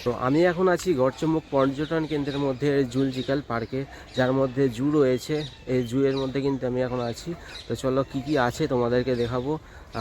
তো আমি এখন আছি গড়চমুখ পর্যটন কেন্দ্রের মধ্যে জুলজিক্যাল পার্কে, যার মধ্যে জু রয়েছে। এই জুয়ের মধ্যে কিন্তু আমি এখন আছি। তো চলো কি কি আছে তোমাদেরকে দেখাবো,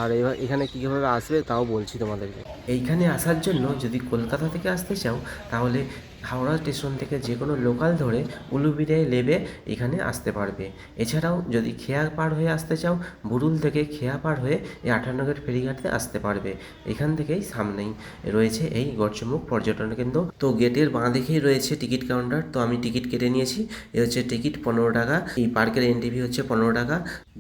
আর এখানে কীভাবে আসবে তাও বলছি তোমাদেরকে। এইখানে আসার জন্য যদি কলকাতা থেকে আসতে চাও তাহলে হাওড়া স্টেশন থেকে যে কোনো লোকাল ধরে উলুবেড়িয়ায় নেমে এখানে আসতে পারবে। এছাড়াও যদি খেয়া পার হয়ে আসতে চাও, বুরুল থেকে খেয়া পার হয়ে এই 58 গেট ফেরিঘাটে আসতে পারবে। এখান থেকেই সামনেই রয়েছে এই গড়চমুখ পর্যটন কেন্দ্র। তো গেটের বাঁ দিকেই রয়েছে টিকিট কাউন্টার। তো আমি টিকিট কেটে নিয়েছি। এ হচ্ছে টিকিট 15 টাকা। এই পার্কের এন্ট্রি ফি হচ্ছে 15 টাকা।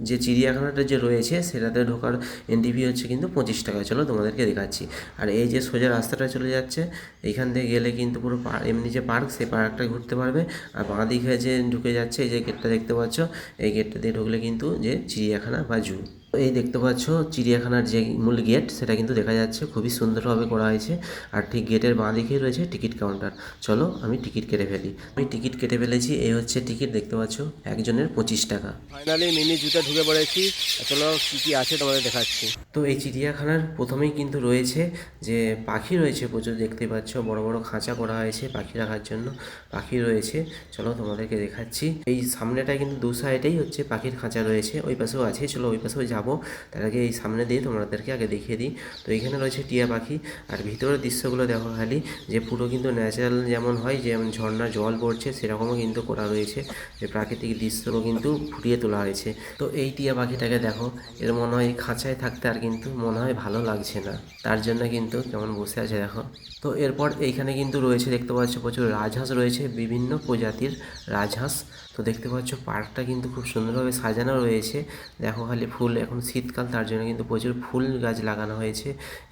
যে চিড়িয়াখানাটা যে রয়েছে সেটাতে ঢোকার এন্ট্রি ফি হচ্ছে কিন্তু 25 টাকা। চলো তোমাদেরকে দেখাচ্ছি। আর এই যে সোজা রাস্তাটা চলে যাচ্ছে, এইখান থেকে গেলে কিন্তু পুরো এমনি যে পার্ক, সেই পার্কটা ঘুরতে পারবে। আর বাঁ দিকে যে ঢুকে যাচ্ছে, এই যে গেটটা দেখতে পাচ্ছ, এই গেটটা দিয়ে ঢুকলে কিন্তু যে চিড়িয়াখানা বা জু। এই দেখতে পাচ্ছ চিড়িয়াখানার যে মূল গেট, সেটা কিন্তু দেখা যাচ্ছে, খুবই সুন্দরভাবে করা হয়েছে। আর ঠিক গেটের বাঁ দিকেই রয়েছে টিকিট কাউন্টার। চলো আমি টিকিট কেটে ফেলি। আমি টিকিট কেটে ফেলেছি। এই হচ্ছে টিকিট, দেখতে পাচ্ছ, একজনের 25 টাকা। ফাইনালি মিনি জুতে ঢুকে পড়েছি। চলো কী কী আছে তোমাদের দেখাচ্ছি। তো এই চিড়িয়াখানার প্রথমেই কিন্তু রয়েছে যে পাখি রয়েছে প্রচুর, দেখতে পাচ্ছ বড় বড় খাঁচা করা হয়েছে পাখি রাখার জন্য। পাখি রয়েছে, চলো তোমাদেরকে দেখাচ্ছি। এই সামনেটায় কিন্তু দু সাইডেই হচ্ছে পাখির খাঁচা রয়েছে, ওই পাশেও আছে। চলো ওই পাশেও যাবো, তার আগে এই সামনে দিয়ে তোমাদেরকে আগে দেখিয়ে দিই। তো এইখানে রয়েছে টিয়া পাখি। আর ভিতরের দৃশ্যগুলো দেখো খালি, যে পুরো কিন্তু ন্যাচারাল যেমন হয়, যেমন ঝর্ণার জল পড়ছে সেরকমও কিন্তু করা রয়েছে। যে প্রাকৃতিক দৃশ্যও কিন্তু ফুটিয়ে তোলা হয়েছে। তো এই টিয়া পাখিটাকে দেখো, এর মনে হয় খাঁচায় থাকতে আর কিন্তু মনে হয় ভালো লাগছে না, তার জন্য কিন্তু কেমন বসে আছে দেখো। তো এরপর এইখানে কিন্তু রয়েছে, দেখতে পাচ্ছ, প্রচুর রাজহাঁস রয়েছে, বিভিন্ন প্রজাতির রাজহাঁস। তো দেখতে পাচ্ছ পার্কটা কিন্তু খুব সুন্দরভাবে সাজানো রয়েছে। দেখো খালি ফুল, এখন শীতকাল, তার জন্য কিন্তু প্রচুর ফুল গাছ লাগানো হয়েছে।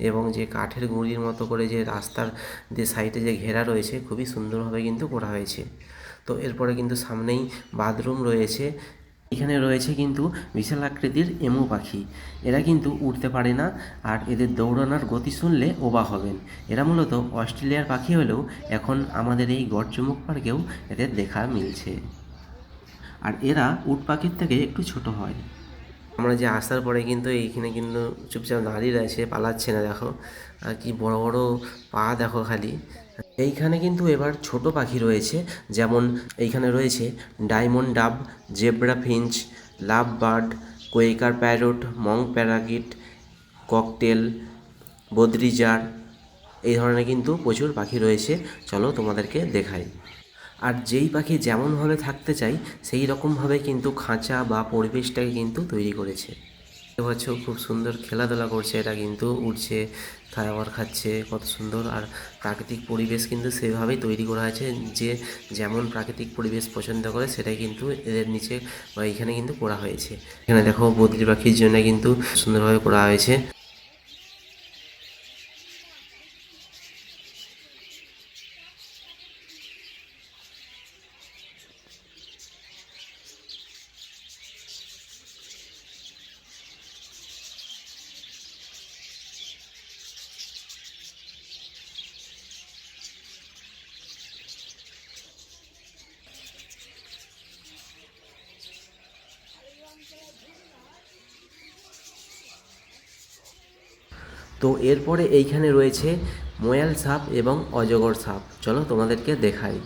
এবং যে কাঠের গুঁড়ির মতো করে যে রাস্তার যে সাইডে যে ঘেরা রয়েছে, খুবই সুন্দরভাবে কিন্তু করা হয়েছে। তো এরপরে কিন্তু সামনেই বাথরুম রয়েছে। এখানে রয়েছে কিন্তু বিশাল আকৃতির এমু পাখি। এরা কিন্তু উড়তে পারে না, আর এদের দৌড়ানোর গতি শুনলে অবাক হবেন। এরা মূলত অস্ট্রেলিয়ার পাখি হলেও এখন আমাদের এই গড়চমুখ পার্কেও এদের দেখা মিলছে। আর এরা উট পাখির থেকে একটু ছোট হয়। আমরা যে আসার পরে কিন্তু এইখানে কিন্তু চুপচাপ দাঁড়িয়ে রয়েছে, পালাচ্ছে না। দেখো আর কি বড় বড় পা দেখো খালি। এইখানে কিন্তু এবার ছোট পাখি রয়েছে, যেমন এইখানে রয়েছে diamond dove, zebra finch, love bird, quaker parrot, মং প্যারাকিট, ককটেল, বদ্রিজার। এই ধরনের কিন্তু প্রচুর পাখি রয়েছে। চলো তোমাদেরকে দেখাই। আর যেই পাখি যেমনভাবে থাকতে চাই সেই রকমভাবে কিন্তু খাঁচা বা পরিবেশটাকে কিন্তু তৈরি করেছে। হচ্ছে খুব সুন্দর খেলাধুলা করছে, এটা কিন্তু উঠছে, খাবার খাচ্ছে, কত সুন্দর। আর প্রাকৃতিক পরিবেশ কিন্তু সেভাবেই তৈরি করা আছে, যে যেমন প্রাকৃতিক পরিবেশ পছন্দ করে সেটাই কিন্তু এদের নিচে বা এখানে কিন্তু করা হয়েছে। এখানে দেখো বদ্রি পাখির জন্য কিন্তু সুন্দরভাবে করা হয়েছে। তো এরপরে এইখানে রয়েছে ময়াল সাপ এবং অজগর সাপ। চলো তোমাদেরকে দেখাই।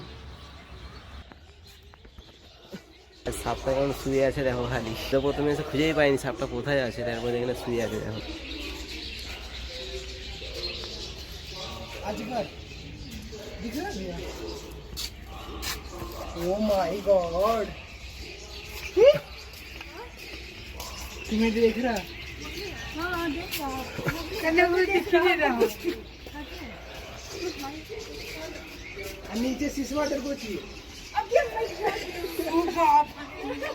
সাপটা এখন শুয়ে আছে দেখো খালি। তো প্রথমে এসে খুঁজেই পাইনি সাপটা কোথায় আছে, তারপরে এখানে শুয়ে আছে দেখো। ओ माय गॉड, तुम्हें देख रहा? हाँ देख रहा, कन्ने वो दिख नहीं रहा। नीचे सिस वाटर को चाहिए। अब ये ओ बाप रे,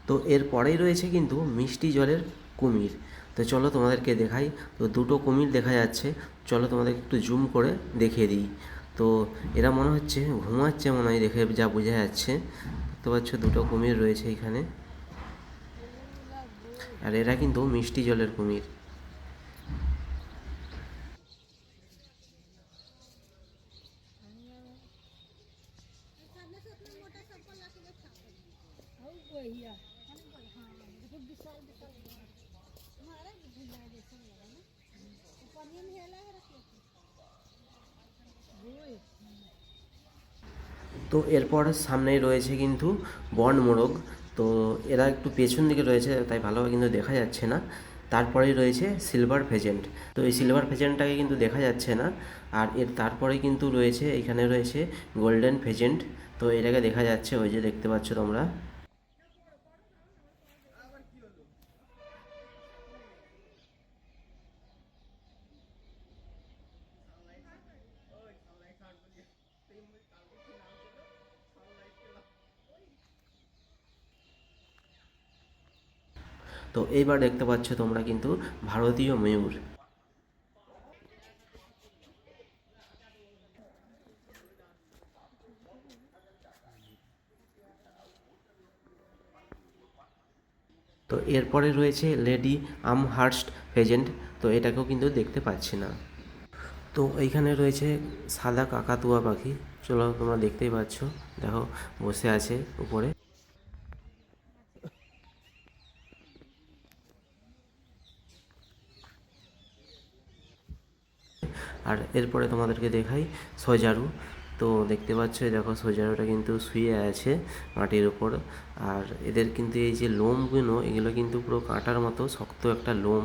তো এর পরেই রয়েছে কিন্তু মিষ্টি জলের কুমির। তো চলো তোমাদেরকে দেখাই। তো দুটো কুমির দেখা যাচ্ছে, চলো তোমাদেরকে একটু জুম করে দেখিয়ে দিই। তো এরা মনে হচ্ছে ঘুমাচ্ছে, মনে হয় দেখে যা বোঝা যাচ্ছে। দেখতে পাচ্ছ দুটো কুমির রয়েছে এখানে, আর এরা কিন্তু মিষ্টি জলের কুমির। তো এরপর সামনেই রয়েছে কিন্তু বন মোরগ। তো এরা একটু পেছন দিকে রয়েছে, তাই ভালোভাবে কিন্তু দেখা যাচ্ছে না। তারপরেই রয়েছে সিলভার ফেজেন্ট। তো এই সিলভার ফেজেন্টটাকে কিন্তু দেখা যাচ্ছে না। আর এর তারপরে কিন্তু রয়েছে, এখানে রয়েছে গোল্ডেন ফেজেন্ট। তো এটাকে দেখা যাচ্ছে, ওই যে দেখতে পাচ্ছ তোমরা। তো এইবার দেখতে পাচ্ছ তোমরা কিন্তু ভারতীয় ময়ূর। তো এরপরে রয়েছে লেডি আমহার্স্ট ফেজেন্ট। তো এটাকেও কিন্তু দেখতে পাচ্ছি না। তো এইখানে রয়েছে সাদা কাকাতুয়া পাখি। চলো, তোমরা দেখতেই পাচ্ছ, দেখো বসে আছে উপরে। আর এরপরে তোমাদেরকে দেখাই সজারু। তো দেখতে পাচ্ছ, দেখো সজারুটা কিন্তু শুয়ে আছে মাটির উপর। আর এদের কিন্তু এই যে লোমগুলো, এগুলো কিন্তু পুরো কাঁটার মতো শক্ত একটা লোম।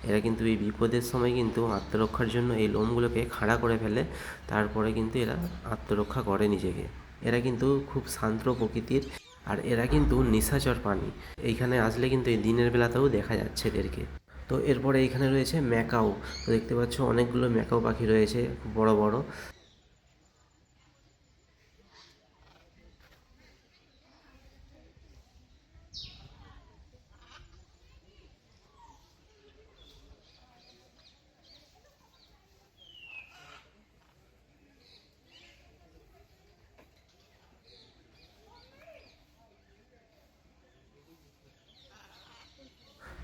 এরা কিন্তু এই বিপদের সময় কিন্তু আত্মরক্ষার জন্য এই লোমগুলোকে খাড়া করে ফেলে। তারপরে কিন্তু এরা আত্মরক্ষা করে নিজেকে। এরা কিন্তু খুব শান্ত প্রকৃতির। আর এরা কিন্তু নিশাচর প্রাণী। এইখানে আসলে কিন্তু এই দিনের বেলাতেও দেখা যাচ্ছে এদেরকে। তো এরপরে এইখানে রয়েছে ম্যাকাও। তো দেখতে পাচ্ছ অনেকগুলো ম্যাকাও পাখি রয়েছে, বড় বড়।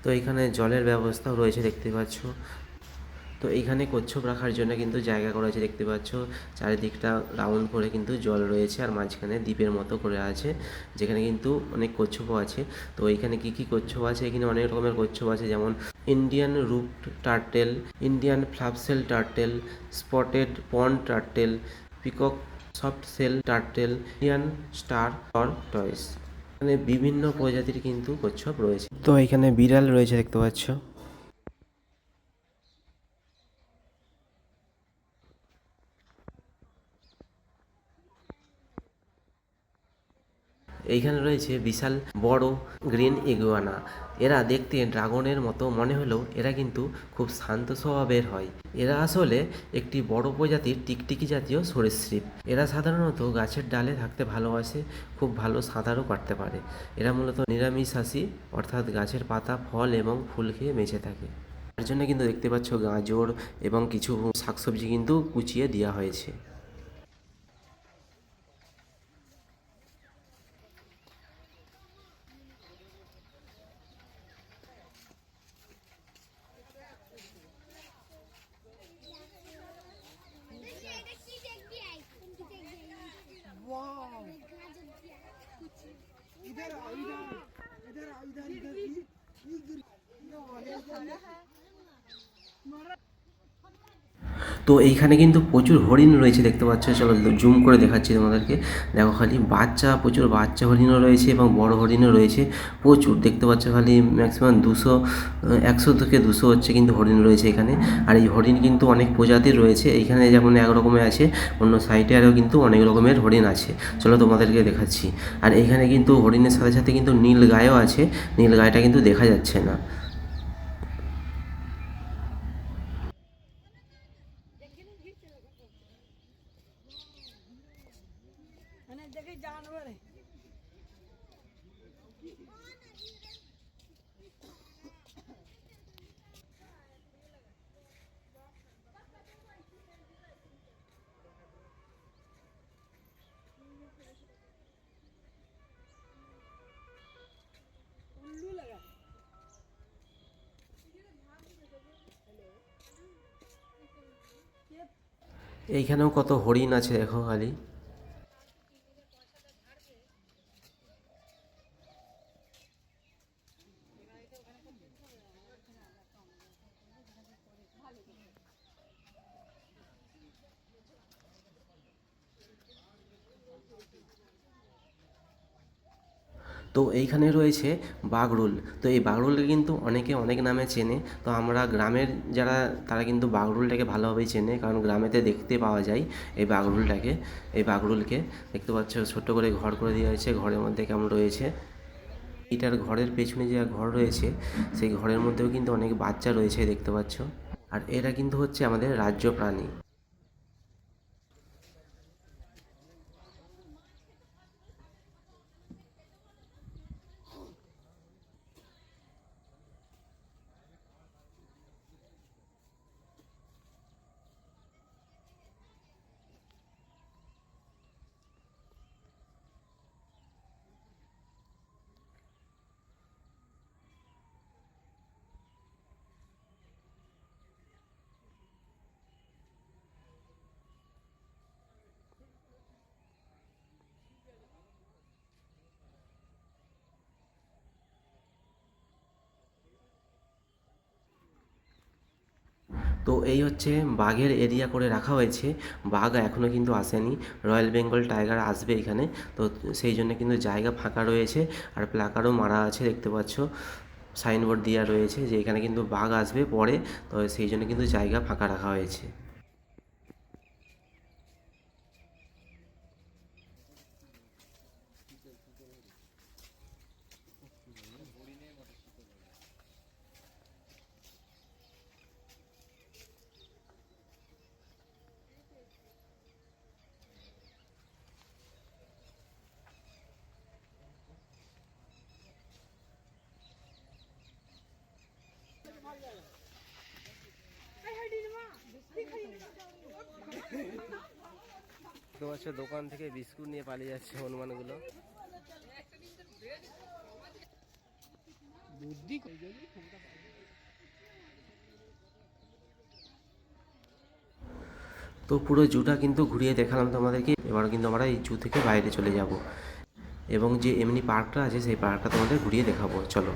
তো এইখানে জলের ব্যবস্থাও রয়েছে, দেখতে পাচ্ছ। তো এইখানে কচ্ছপ রাখার জন্য কিন্তু জায়গা করা আছে, দেখতে পাচ্ছ। চারিদিকটা রাউন্ড করে কিন্তু জল রয়েছে, আর মাঝখানে দ্বীপের মতো করে আছে, যেখানে কিন্তু অনেক কচ্ছপও আছে। তো এইখানে কি কি কচ্ছপ আছে, এখানে অনেক রকমের কচ্ছপ আছে, যেমন Indian roof turtle, Indian flapshell turtle, spotted pond turtle, peacock soft shell turtle, Indian star tortoise. এখানে বিভিন্ন প্রজাতির কিন্তু কচ্ছপ রয়েছে। তো এখানে বিড়াল রয়েছে, দেখতে পাচ্ছ। এইখানে রয়েছে বিশাল বড় গ্রিন ইগুয়ানা। এরা দেখতে ড্রাগনের মতো মনে হলেও এরা কিন্তু খুব শান্ত স্বভাবের হয়। এরা আসলে একটি বড় প্রজাতির টিকটিকি জাতীয় সরীসৃপ। এরা সাধারণত গাছের ডালে থাকতে ভালোবাসে, খুব ভালো সাঁতারও কাটতে পারে। এরা মূলত নিরামিষাশী, অর্থাৎ গাছের পাতা, ফল এবং ফুল খেয়ে বেঁচে থাকে। তার জন্য কিন্তু দেখতে পাচ্ছ গাজর এবং কিছু শাকসবজি কিন্তু কুচিয়ে দেওয়া হয়েছে। वाह इधर आओ इधर তো এইখানে কিন্তু প্রচুর হরিণ রয়েছে, দেখতে পাচ্ছ। চলো জুম করে দেখাচ্ছি তোমাদেরকে। দেখো খালি বাচ্চা, প্রচুর বাচ্চা হরিণও রয়েছে এবং বড় হরিণও রয়েছে প্রচুর, দেখতে পাচ্ছ। খালি ম্যাক্সিমাম 100 থেকে 200 হচ্ছে কিন্তু হরিণ রয়েছে এখানে। আর এই হরিণ কিন্তু অনেক প্রজাতির রয়েছে। এইখানে যেমন এক রকমের আছে, অন্য সাইডে আরও কিন্তু অনেক রকমের হরিণ আছে। চলো তোমাদেরকে দেখাচ্ছি। আর এইখানে কিন্তু হরিণের সাথে সাথে কিন্তু নীল গায়ও আছে। নীল গায়টা কিন্তু দেখা যাচ্ছে না। देखे जानवर है उल्लू लगा এইখানেও কত হরিণ আছে, দেখো খালি। তো এইখানে রয়েছে বাগরুল। তো এই বাগরুলকে কিন্তু অনেকে অনেক নামে চেনে। তো আমরা গ্রামের যারা তারা কিন্তু বাগরুলটাকে ভালোভাবেই চেনে, কারণ গ্রামেতে দেখতে পাওয়া যায় এই বাগরুলটাকে। এই বাগরুলকে দেখতে পাচ্ছ, ছোট্ট করে ঘর করে দেওয়া হয়েছে, ঘরের মধ্যে কেমন রয়েছে। এটার ঘরের পেছনে যে ঘর রয়েছে সেই ঘরের মধ্যেও কিন্তু অনেক বাচ্চা রয়েছে দেখতে পাচ্ছ। আর এরা কিন্তু হচ্ছে আমাদের রাজ্য প্রাণী। তো এই হচ্ছে বাঘের এরিয়া করে রাখা হয়েছে। বাঘ এখনও কিন্তু আসেনি, রয়্যাল বেঙ্গল টাইগার আসবে এখানে। তো সেই জন্য কিন্তু জায়গা ফাঁকা রয়েছে, আর প্লাকারও মারা আছে দেখতে পাচ্ছ, সাইনবোর্ড দেওয়া রয়েছে যে এখানে কিন্তু বাঘ আসবে পরে। তো সেই জন্য কিন্তু জায়গা ফাঁকা রাখা হয়েছে। তো হচ্ছে দোকান থেকে বিস্কুট নিয়ে পালিয়ে যাচ্ছে হনুমানগুলো। তো পুরো জুটা কিন্তু ঘুরিয়ে দেখালাম তোমাদেরকে। এবার কিন্তু আমরা এই জু থেকে বাইরে চলে যাব, এবং যে এমনি পার্কটা আছে সেই পার্কটা তোমাদের ঘুরিয়ে দেখাবো, চলো।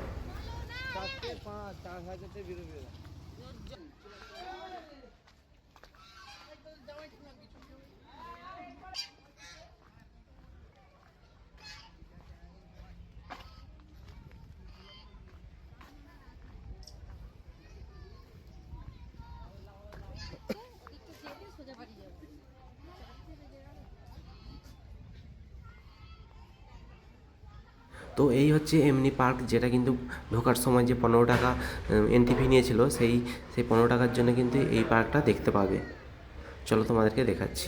তো এই হচ্ছে এমনি পার্ক, যেটা কিন্তু ঢোকার সময় যে 15 টাকা এন্ট্রি ফি নিয়েছিল, সেই 15 টাকার জন্য কিন্তু এই পার্কটা দেখতে পাবে। চলো তোমাদেরকে দেখাচ্ছি।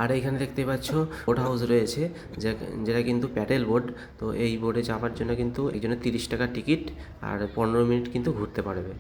আর এখানে দেখতে পাচ্ছ বোট হাউস রয়েছে, যেটা কিন্তু প্যাডেল বোট। তো এই বোটে চাপার জন্য কিন্তু একজনের 30 টাকা টিকিট, আর 15 মিনিট কিন্তু ঘুরতে পারবে।